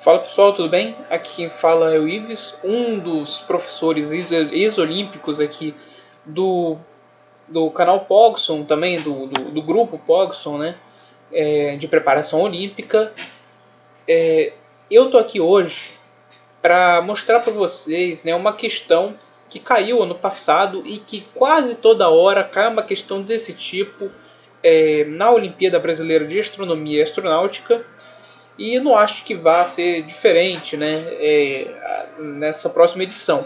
Fala pessoal, tudo bem? Aqui quem fala é o Ives, um dos professores ex-olímpicos aqui do, do canal Pogson, também do grupo Pogson, né? De preparação olímpica. Eu tô aqui hoje para mostrar para vocês, né, uma questão que caiu ano passado e que quase toda hora cai uma questão desse tipo na Olimpíada Brasileira de Astronomia e Astronáutica. E não acho que vá ser diferente, né, nessa próxima edição.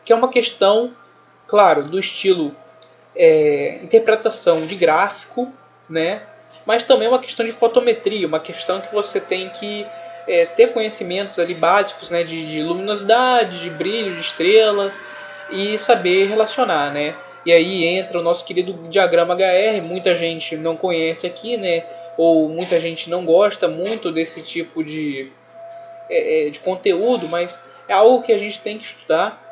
Que é uma questão, claro, do estilo interpretação de gráfico, né, mas também uma questão de fotometria, uma questão que você tem que ter conhecimentos ali básicos, né, de luminosidade, de brilho, de estrela e saber relacionar, né. E aí entra o nosso querido diagrama HR, muita gente não conhece aqui, né, ou muita gente não gosta muito desse tipo de conteúdo, mas é algo que a gente tem que estudar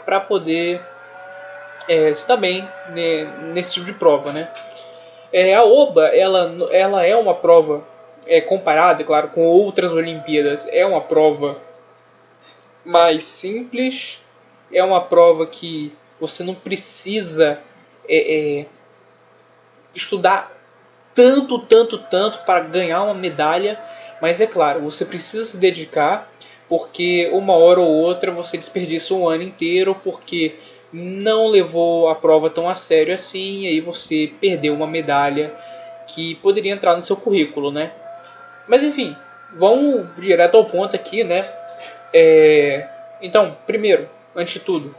para poder se dar bem, né, nesse tipo de prova, né. A OBA ela é uma prova comparada, claro, com outras Olimpíadas, é uma prova mais simples, é uma prova que você não precisa estudar tanto para ganhar uma medalha, mas é claro, você precisa se dedicar, porque uma hora ou outra você desperdiça um ano inteiro porque não levou a prova tão a sério assim, e aí você perdeu uma medalha que poderia entrar no seu currículo, né? Mas enfim, vamos direto ao ponto aqui, né? Então, primeiro, antes de tudo,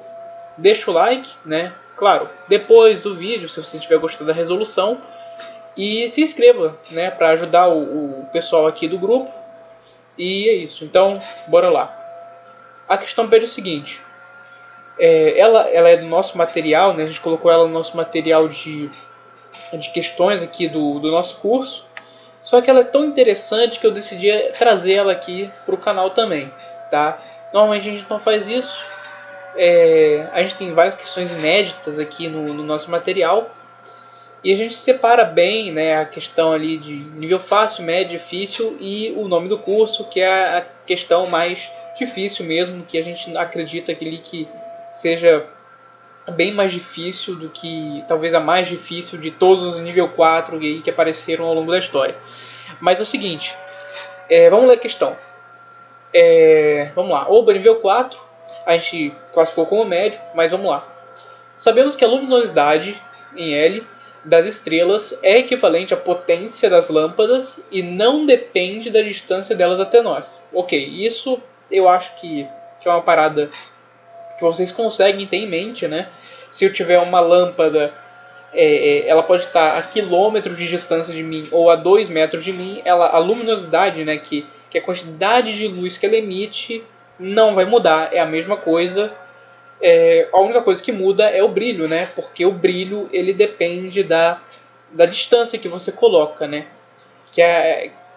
deixa o like, né? Claro, depois do vídeo, se você tiver gostado da resolução, e se inscreva, né, para ajudar o pessoal aqui do grupo. E é isso. Então, bora lá. A questão pede o seguinte. Ela é do nosso material, né? A gente colocou ela no nosso material de questões aqui do nosso curso. Só que ela é tão interessante que eu decidi trazer ela aqui para o canal também, tá? Normalmente a gente não faz isso. A gente tem várias questões inéditas aqui no nosso material. E a gente separa bem, né, a questão ali de nível fácil, médio, difícil e o nome do curso, que é a questão mais difícil mesmo, que a gente acredita que seja bem mais difícil do que, talvez a mais difícil de todos os nível 4 aí que apareceram ao longo da história. Mas é o seguinte, vamos ler a questão. Vamos lá, OBA nível 4, a gente classificou como médio, mas vamos lá. Sabemos que a luminosidade em L das estrelas é equivalente à potência das lâmpadas e não depende da distância delas até nós. Ok, isso eu acho que é uma parada que vocês conseguem ter em mente, né? Se eu tiver uma lâmpada, ela pode estar a quilômetros de distância de mim ou a 2 metros de mim, a luminosidade, né, que é a quantidade de luz que ela emite, não vai mudar, é a mesma coisa. A única coisa que muda é o brilho, né? Porque o brilho ele depende da distância que você coloca, né?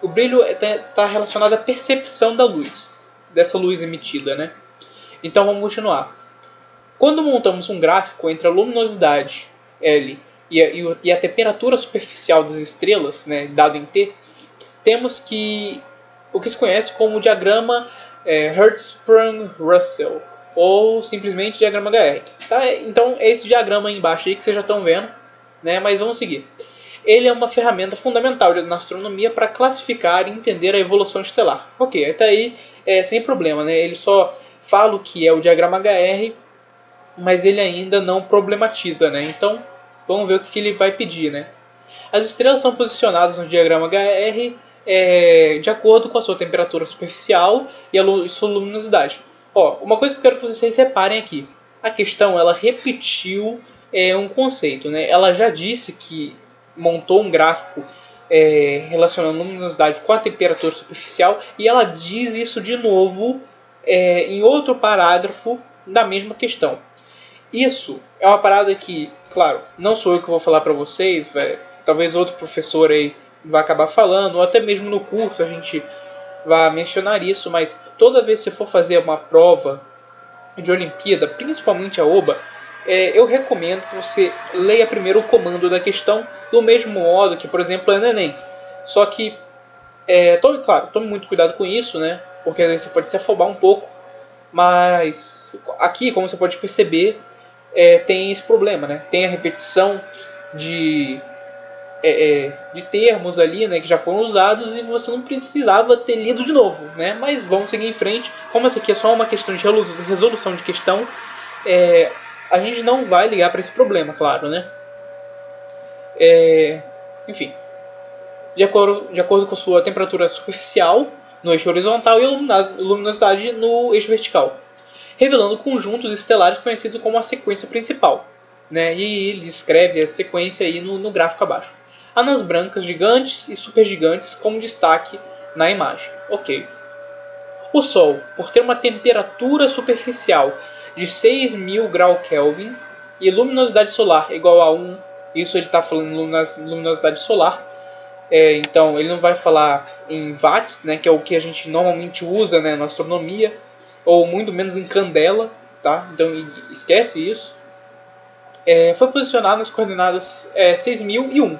O brilho está relacionado à percepção da luz, dessa luz emitida, né? Então vamos continuar. Quando montamos um gráfico entre a luminosidade L e a temperatura superficial das estrelas, né, dado em T, temos o que se conhece como o diagrama Hertzsprung-Russell, ou simplesmente diagrama HR. Tá? Então é esse diagrama aí embaixo aí que vocês já estão vendo, né? Mas vamos seguir. Ele é uma ferramenta fundamental na astronomia para classificar e entender a evolução estelar. Ok, até aí sem problema, né? Ele só fala o que é o diagrama HR, mas ele ainda não problematiza, né? Então vamos ver o que ele vai pedir, né? As estrelas são posicionadas no diagrama HR de acordo com a sua temperatura superficial e a sua luminosidade. Uma coisa que eu quero que vocês reparem aqui. A questão, ela repetiu um conceito, né? Ela já disse que montou um gráfico relacionando a luminosidade com a temperatura superficial e ela diz isso de novo em outro parágrafo da mesma questão. Isso é uma parada que, claro, não sou eu que vou falar para vocês, talvez outro professor aí vai acabar falando, ou até mesmo no curso a gente vai mencionar isso, mas toda vez que você for fazer uma prova de Olimpíada, principalmente a OBA, eu recomendo que você leia primeiro o comando da questão do mesmo modo que, por exemplo, é no Enem. Só que Tome muito cuidado com isso, né? Porque às vezes você pode se afobar um pouco. Mas aqui, como você pode perceber, tem esse problema, né? Tem a repetição de, de termos ali, né, que já foram usados e você não precisava ter lido de novo, né? Mas vamos seguir em frente. Como essa aqui é só uma questão de resolução de questão, a gente não vai ligar para esse problema, claro, né? Enfim, de acordo com a sua temperatura superficial no eixo horizontal e a luminosidade no eixo vertical, revelando conjuntos estelares conhecidos como a sequência principal, né? E ele descreve a sequência aí no gráfico abaixo. Anãs brancas gigantes e supergigantes como destaque na imagem. Ok. O Sol, por ter uma temperatura superficial de 6.000 graus Kelvin e luminosidade solar igual a 1, isso ele está falando em luminosidade solar, então ele não vai falar em watts, né, que é o que a gente normalmente usa, né, na astronomia, ou muito menos em candela, tá? Então esquece isso. Foi posicionado nas coordenadas 6.001,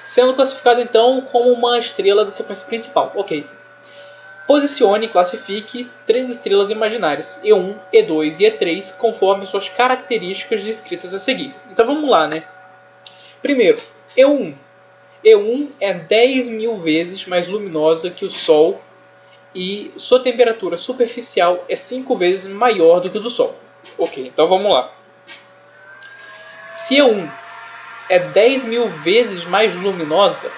sendo classificado então como uma estrela da sequência principal. Ok. Posicione e classifique 3 estrelas imaginárias, E1, E2 e E3, conforme suas características descritas a seguir. Então vamos lá, né? Primeiro, E1. E1 é 10.000 vezes mais luminosa que o Sol e sua temperatura superficial é 5 vezes maior do que o do Sol. Ok, então vamos lá. Se E1 é 10.000 vezes mais luminosa,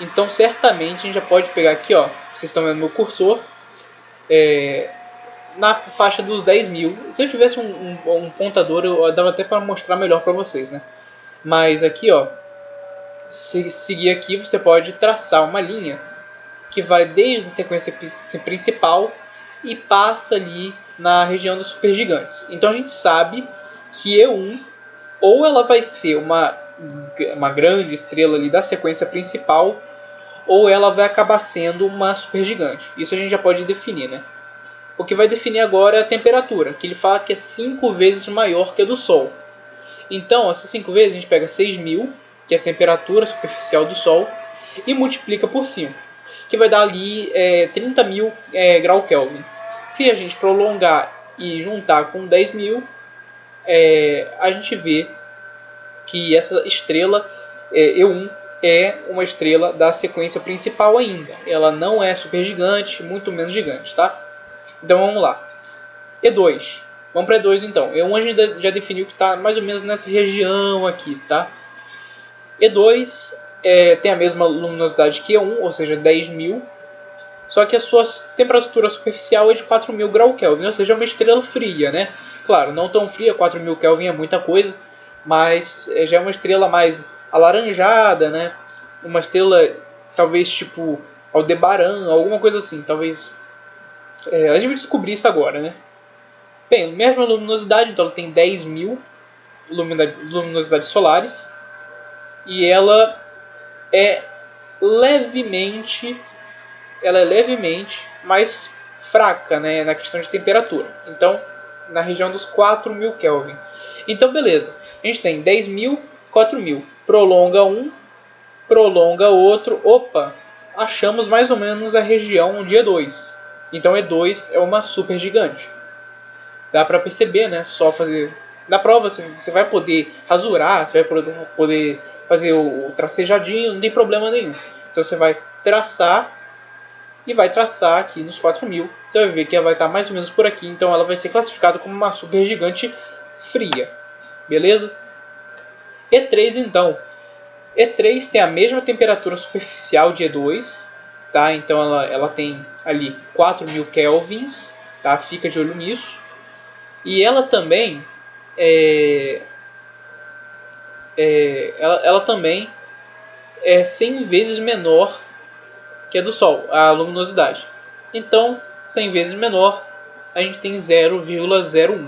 então certamente a gente já pode pegar aqui, ó, vocês estão vendo meu cursor, na faixa dos 10.000. Se eu tivesse um pontador, eu dava até para mostrar melhor para vocês, né? Mas aqui, ó, se seguir aqui, você pode traçar uma linha que vai desde a sequência principal e passa ali na região dos supergigantes. Então a gente sabe que E1 ou ela vai ser uma grande estrela ali da sequência principal, ou ela vai acabar sendo uma supergigante. Isso a gente já pode definir, né? O que vai definir agora é a temperatura, que ele fala que é 5 vezes maior que a do Sol. Então, essas 5 vezes a gente pega 6.000, que é a temperatura superficial do Sol, e multiplica por 5, que vai dar ali 30.000 graus Kelvin. Se a gente prolongar e juntar com 10.000, a gente vê que essa estrela E1 é uma estrela da sequência principal ainda. Ela não é supergigante, muito menos gigante, tá? Então vamos lá. E2. Vamos para E2 então. E1 a gente já definiu que está mais ou menos nessa região aqui, tá? E2 tem a mesma luminosidade que E1, ou seja, 10.000. Só que a sua temperatura superficial é de 4.000 graus Kelvin, ou seja, é uma estrela fria, né? Claro, não tão fria, 4.000 Kelvin é muita coisa, mas já é uma estrela mais alaranjada, né? Uma estrela talvez tipo Aldebaran, alguma coisa assim, talvez. A gente vai descobrir isso agora, né? Bem, mesma luminosidade, então ela tem 10.000 luminosidades solares e ela é levemente mais fraca, né, na questão de temperatura. Então, na região dos 4.000 Kelvin. Então, beleza. A gente tem 10.000, 4.000. Prolonga um, prolonga outro. Opa, achamos mais ou menos a região de E2. Então, E2 é uma supergigante. Dá para perceber, né? Só fazer... Na prova você vai poder rasurar, você vai poder fazer o tracejadinho, não tem problema nenhum. Então você vai traçar e vai traçar aqui nos 4.000. Você vai ver que ela vai estar mais ou menos por aqui. Então ela vai ser classificada como uma supergigante fria. Beleza? E3 então. E3 tem a mesma temperatura superficial de E2. Tá? Então ela tem ali 4.000 kelvins. Tá? Fica de olho nisso. E ela também ela também é 100 vezes menor que a do Sol, a luminosidade. Então, 100 vezes menor, a gente tem 0,01.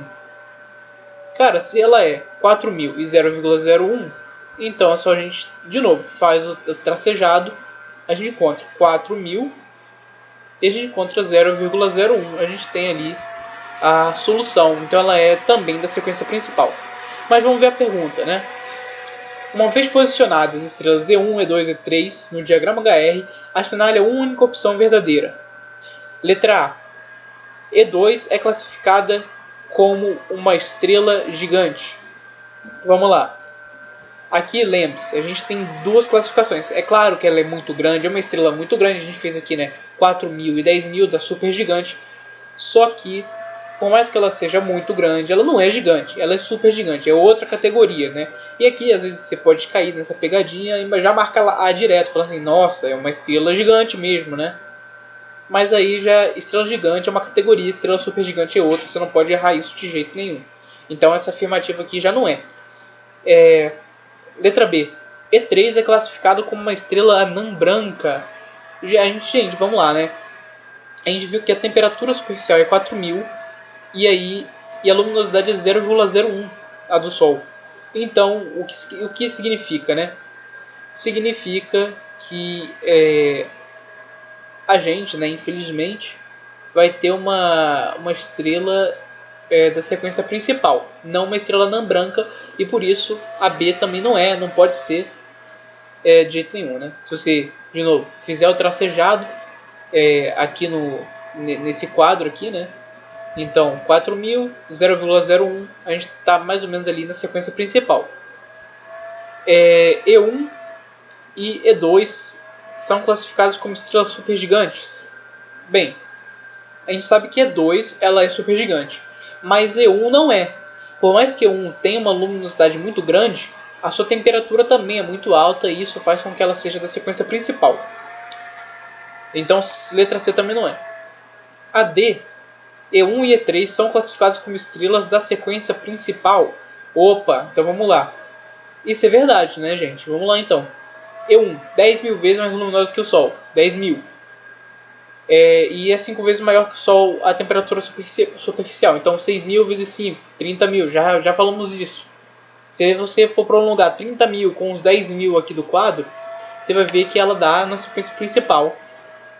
Cara, se ela é 4.000 e 0,01, então é só a gente, de novo, faz o tracejado, a gente encontra 4.000 e a gente encontra 0,01. A gente tem ali a solução. Então ela é também da sequência principal. Mas vamos ver a pergunta, né? Uma vez posicionadas as estrelas E1, E2 e E3 no diagrama HR, assinale a única opção verdadeira. Letra A. E2 é classificada como uma estrela gigante. Vamos lá. Aqui, lembre-se, a gente tem duas classificações. É claro que ela é muito grande, é uma estrela muito grande. A gente fez aqui, né, 4.000 e 10.000 da super gigante. Só que, por mais que ela seja muito grande, ela não é gigante. Ela é super gigante, é outra categoria, né? E aqui, às vezes, você pode cair nessa pegadinha e já marca ela A direto. Fala assim, nossa, é uma estrela gigante mesmo, né? Mas aí já estrela gigante é uma categoria, estrela super gigante é outra. Você não pode errar isso de jeito nenhum. Então essa afirmativa aqui já não é. Letra B. E3 é classificado como uma estrela anã branca. Gente, vamos lá, né? A gente viu que a temperatura superficial é 4.000 e a luminosidade é 0,01 a do Sol. Então, o que significa, né? Significa que a gente, né, infelizmente, vai ter uma estrela da sequência principal, não uma estrela anã branca, e por isso a B também não pode ser de jeito nenhum, né? Se você, de novo, fizer o tracejado aqui nesse quadro aqui, né? Então, 4.000, 0,01, a gente está mais ou menos ali na sequência principal. E1 e E2 são classificados como estrelas supergigantes. Bem, a gente sabe que E2 ela é supergigante, mas E1 não é. Por mais que E1 tenha uma luminosidade muito grande, a sua temperatura também é muito alta e isso faz com que ela seja da sequência principal. Então, letra C também não é. A D, E1 e E3 são classificados como estrelas da sequência principal. Opa, então vamos lá. Isso é verdade, né, gente? Vamos lá então. E1, 10.000 vezes mais luminoso que o Sol. 10.000. E é 5 vezes maior que o Sol a temperatura superficial. Então 6.000 vezes 5, 30.000. Já falamos isso. Se você for prolongar 30.000 com os 10.000 aqui do quadro, você vai ver que ela dá na sequência principal.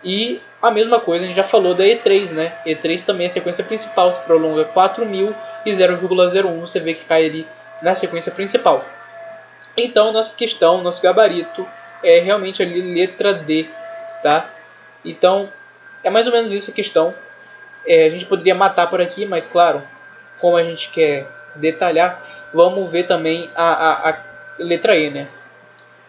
E a mesma coisa a gente já falou da E3, né? E3 também é a sequência principal. Se prolonga 4.000 e 0,01 você vê que cai ali na sequência principal. Então nossa questão, nosso gabarito é realmente ali letra D, tá? Então é mais ou menos isso a questão. A gente poderia matar por aqui, mas claro, como a gente quer detalhar, vamos ver também a letra E, né?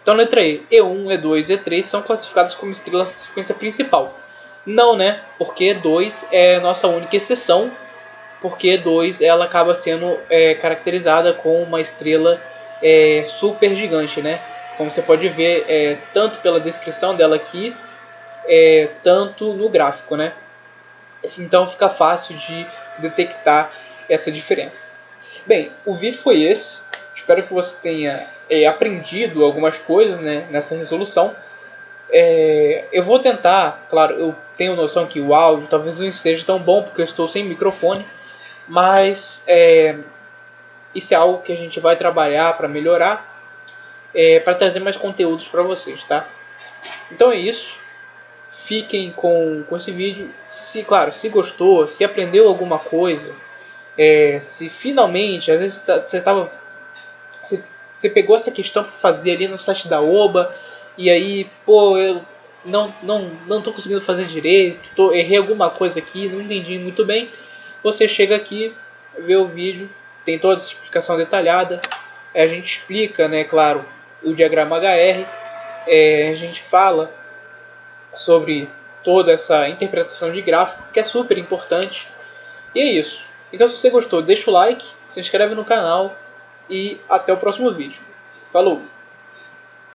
Então, letra E, E1, E2 e E3 são classificados como estrelas da sequência principal. Não, né? Porque E2 é nossa única exceção, porque E2 ela acaba sendo caracterizada como uma estrela super gigante, né? Como você pode ver, tanto pela descrição dela aqui, tanto no gráfico, né? Então fica fácil de detectar essa diferença. Bem, o vídeo foi esse. Espero que você tenha aprendido algumas coisas, né, nessa resolução. Eu vou tentar, claro, eu tenho noção que o áudio talvez não esteja tão bom porque eu estou sem microfone, mas isso é algo que a gente vai trabalhar para melhorar, para trazer mais conteúdos para vocês, tá? Então é isso. Fiquem com esse vídeo. Se gostou, se aprendeu alguma coisa, se finalmente, às vezes você pegou essa questão para fazer ali no site da Oba e aí, pô, eu não tô conseguindo fazer direito, errei alguma coisa aqui, não entendi muito bem. Você chega aqui, vê o vídeo, tem toda essa explicação detalhada. A gente explica, né, claro, o diagrama HR, a gente fala sobre toda essa interpretação de gráfico, que é super importante. E é isso. Então se você gostou, deixa o like, se inscreve no canal e até o próximo vídeo. Falou!